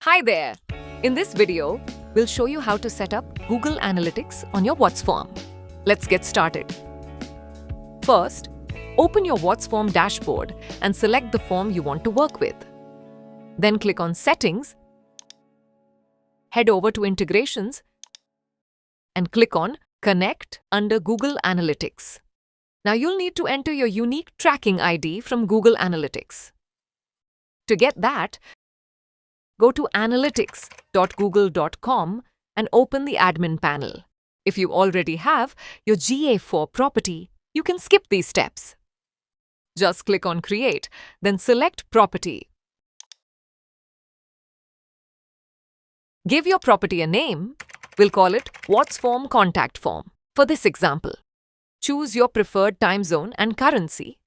Hi there! In this video, we'll show you how to set up Google Analytics on your WhatsForm. Let's get started. First, open your WhatsForm dashboard and select the form you want to work with. Then click on Settings, head over to Integrations, and click on Connect under Google Analytics. Now you'll need to enter your unique tracking ID from Google Analytics. To get that, go to analytics.google.com and open the admin panel. If you already have your GA4 property, you can skip these steps. Just click on Create, then select Property. Give your property a name. We'll call it WhatsForm Contact Form for this example. Choose your preferred time zone and currency,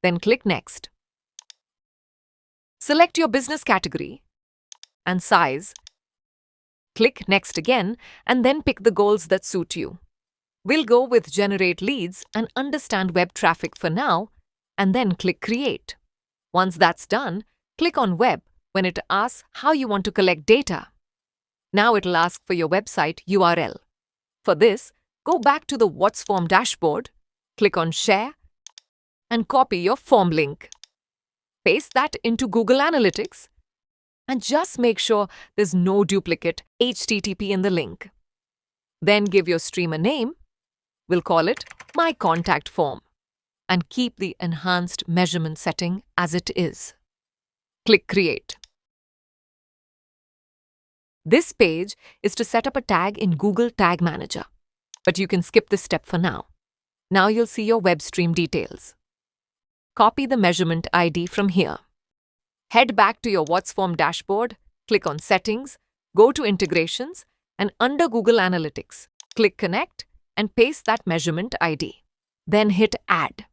then click Next. Select your business category and size. Click Next again and then pick the goals that suit you. We'll go with Generate Leads and Understand Web Traffic for now, and then click Create. Once that's done, click on Web when it asks how you want to collect data. Now it'll ask for your website URL. For this, go back to the WhatsForm dashboard, click on Share, and copy your form link. Paste that into Google Analytics, and just make sure there's no duplicate HTTP in the link. Then give your stream a name. We'll call it My Contact Form, and keep the enhanced measurement setting as it is. Click Create. This page is to set up a tag in Google Tag Manager, but you can skip this step for now. Now you'll see your web stream details. Copy the measurement ID from here. Head back to your WhatsForm dashboard, click on Settings, go to Integrations, and under Google Analytics, click Connect and paste that measurement ID. Then hit Add.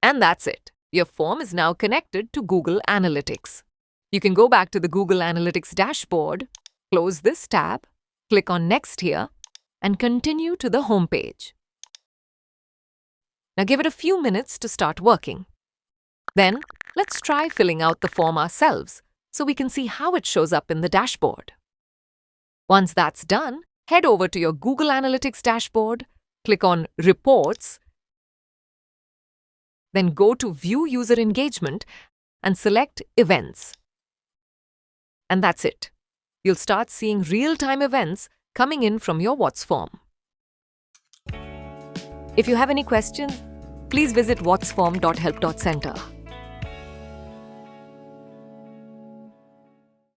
And that's it. Your form is now connected to Google Analytics. You can go back to the Google Analytics dashboard, close this tab, click on Next here, and continue to the home page. Now give it a few minutes to start working. Then, let's try filling out the form ourselves so we can see how it shows up in the dashboard. Once that's done, head over to your Google Analytics dashboard, click on Reports, then go to View User Engagement and select Events. And that's it. You'll start seeing real-time events coming in from your WhatsForm. If you have any questions, please visit whatsform.help.center.